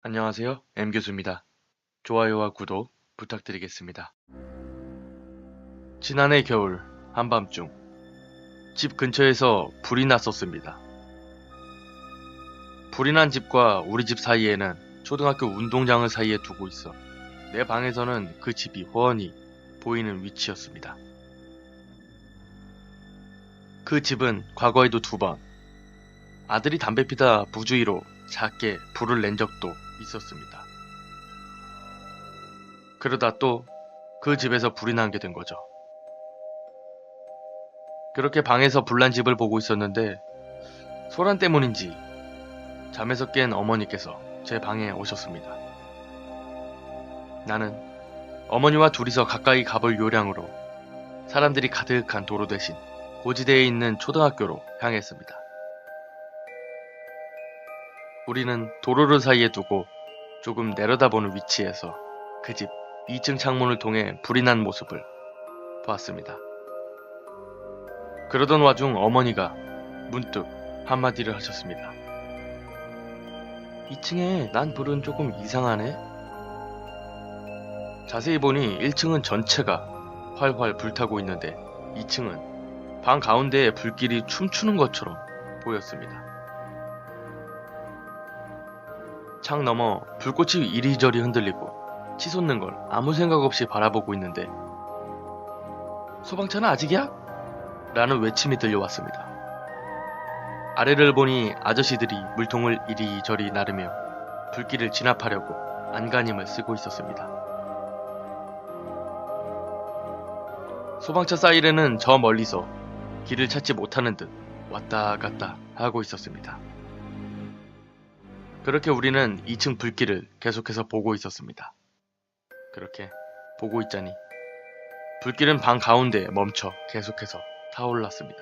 안녕하세요. M교수입니다. 좋아요와 구독 부탁드리겠습니다. 지난해 겨울 한밤중 집 근처에서 불이 났었습니다. 불이 난 집과 우리 집 사이에는 초등학교 운동장을 사이에 두고 있어 내 방에서는 그 집이 훤히 보이는 위치였습니다. 그 집은 과거에도 2번 아들이 담배 피다 부주의로 작게 불을 낸 적도 있었습니다. 그러다 또 그 집에서 불이 나게 된 거죠. 그렇게 방에서 불난 집을 보고 있었는데 소란 때문인지 잠에서 깬 어머니께서 제 방에 오셨습니다. 나는 어머니와 둘이서 가까이 가볼 요량으로 사람들이 가득한 도로 대신 고지대에 있는 초등학교로 향했습니다. 우리는 도로를 사이에 두고 조금 내려다보는 위치에서 그 집 2층 창문을 통해 불이 난 모습을 보았습니다. 그러던 와중 어머니가 문득 한마디를 하셨습니다. 2층에 난 불은 조금 이상하네? 자세히 보니 1층은 전체가 활활 불타고 있는데 2층은 방 가운데에 불길이 춤추는 것처럼 보였습니다. 창 너머 불꽃이 이리저리 흔들리고 치솟는 걸 아무 생각 없이 바라보고 있는데 소방차는 아직이야? 라는 외침이 들려왔습니다. 아래를 보니 아저씨들이 물통을 이리저리 나르며 불길을 진압하려고 안간힘을 쓰고 있었습니다. 소방차 사이렌은 저 멀리서 길을 찾지 못하는 듯 왔다 갔다 하고 있었습니다. 그렇게 우리는 2층 불길을 계속해서 보고 있었습니다. 그렇게 보고 있자니 불길은 방 가운데에 멈춰 계속해서 타올랐습니다.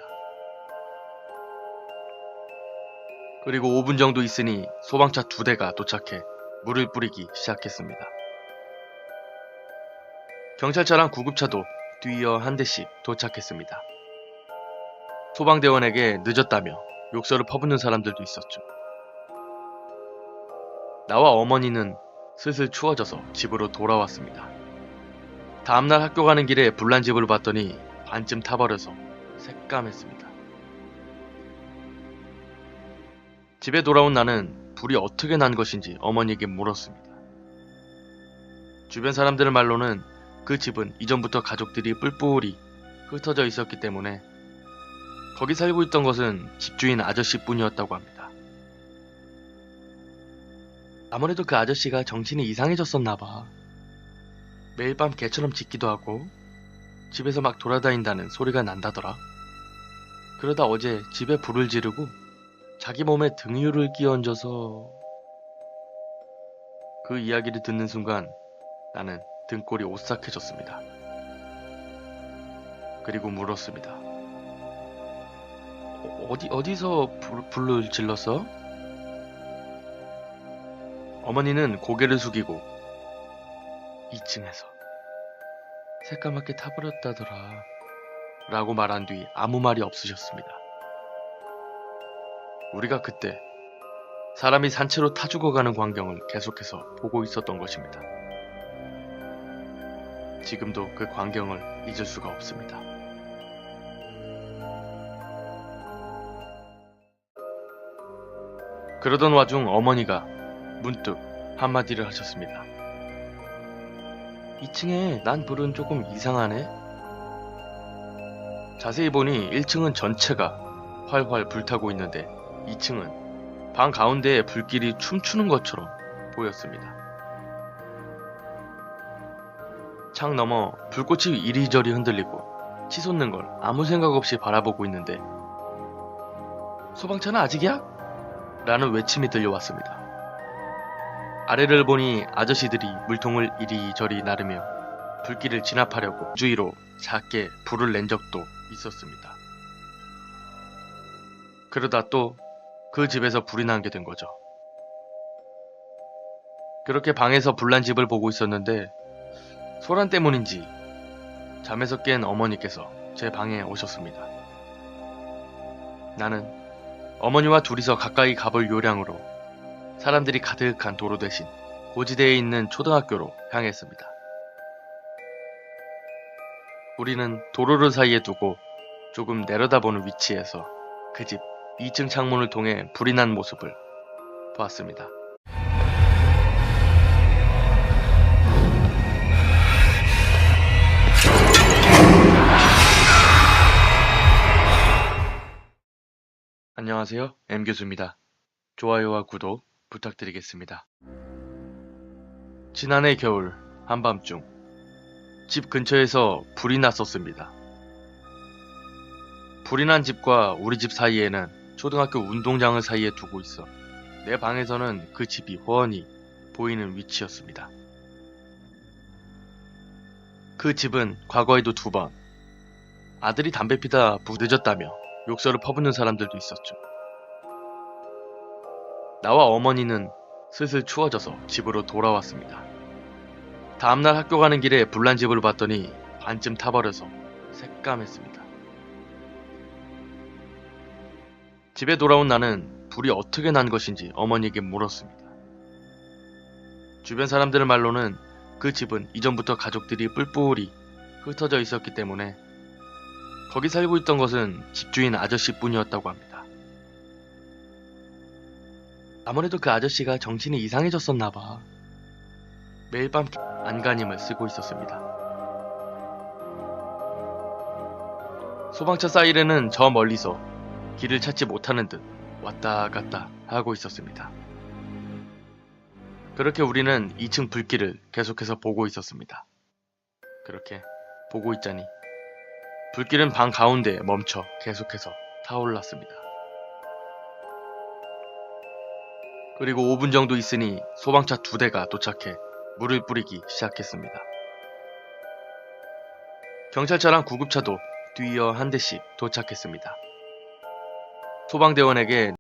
그리고 5분 정도 있으니 소방차 2대가 도착해 물을 뿌리기 시작했습니다. 경찰차랑 구급차도 뒤이어 한 대씩 도착했습니다. 소방대원에게 늦었다며 욕설을 퍼붓는 사람들도 있었죠. 나와 어머니는 슬슬 추워져서 집으로 돌아왔습니다. 다음날 학교 가는 길에 불난 집을 봤더니 반쯤 타버려서 새까맸습니다. 집에 돌아온 나는 불이 어떻게 난 것인지 어머니에게 물었습니다. 주변 사람들 말로는 그 집은 이전부터 가족들이 뿔뿔이 흩어져 있었기 때문에 거기 살고 있던 것은 집주인 아저씨뿐이었다고 합니다. 아무래도 그 아저씨가 정신이 이상해졌었나봐. 매일 밤 개처럼 짖기도 하고 집에서 막 돌아다닌다는 소리가 난다더라. 그러다 어제 집에 불을 지르고 자기 몸에 등유를 끼얹어서... 그 이야기를 듣는 순간 나는 등골이 오싹해졌습니다. 그리고 물었습니다. 어디서 불을 질렀어? 어머니는 고개를 숙이고 2층에서 새까맣게 타버렸다더라 라고 말한 뒤 아무 말이 없으셨습니다. 우리가 그때 사람이 산채로 타 죽어가는 광경을 계속해서 보고 있었던 것입니다. 지금도 그 광경을 잊을 수가 없습니다. 그러던 와중 어머니가 문득 한마디를 하셨습니다. 2층에 난 불은 조금 이상하네? 자세히 보니 1층은 전체가 활활 불타고 있는데 2층은 방 가운데에 불길이 춤추는 것처럼 보였습니다. 창 너머 불꽃이 이리저리 흔들리고 치솟는 걸 아무 생각 없이 바라보고 있는데 소방차는 아직이야? 라는 외침이 들려왔습니다. 아래를 보니 아저씨들이 물통을 이리저리 나르며 불길을 진압하려고 주의로 작게 불을 낸 적도 있었습니다. 그러다 또 그 집에서 불이 나게 된 거죠. 그렇게 방에서 불난 집을 보고 있었는데 소란 때문인지 잠에서 깬 어머니께서 제 방에 오셨습니다. 나는 어머니와 둘이서 가까이 가볼 요량으로 사람들이 가득한 도로 대신 고지대에 있는 초등학교로 향했습니다. 우리는 도로를 사이에 두고 조금 내려다보는 위치에서 그 집 2층 창문을 통해 불이 난 모습을 보았습니다. 안녕하세요. M교수입니다. 좋아요와 구독 부탁드리겠습니다. 지난해 겨울 한밤중 집 근처에서 불이 났었습니다. 불이 난 집과 우리 집 사이에는 초등학교 운동장을 사이에 두고 있어 내 방에서는 그 집이 훤히 보이는 위치였습니다. 그 집은 과거에도 2번 아들이 담배 피다 부늦었다며 욕설을 퍼붓는 사람들도 있었죠. 나와 어머니는 슬슬 추워져서 집으로 돌아왔습니다. 다음날 학교 가는 길에 불난 집을 봤더니 반쯤 타버려서 새까맸습니다. 집에 돌아온 나는 불이 어떻게 난 것인지 어머니에게 물었습니다. 주변 사람들 말로는 그 집은 이전부터 가족들이 뿔뿔이 흩어져 있었기 때문에 거기 살고 있던 것은 집주인 아저씨뿐이었다고 합니다. 아무래도 그 아저씨가 정신이 이상해졌었나봐. 매일 밤 안간힘을 쓰고 있었습니다. 소방차 사이렌은 저 멀리서 길을 찾지 못하는 듯 왔다 갔다 하고 있었습니다. 그렇게 우리는 2층 불길을 계속해서 보고 있었습니다. 그렇게 보고 있자니 불길은 방 가운데에 멈춰 계속해서 타올랐습니다. 그리고 5분 정도 있으니 소방차 2대가 도착해 물을 뿌리기 시작했습니다. 경찰차랑 구급차도 뒤이어 한 대씩 도착했습니다. 소방대원에게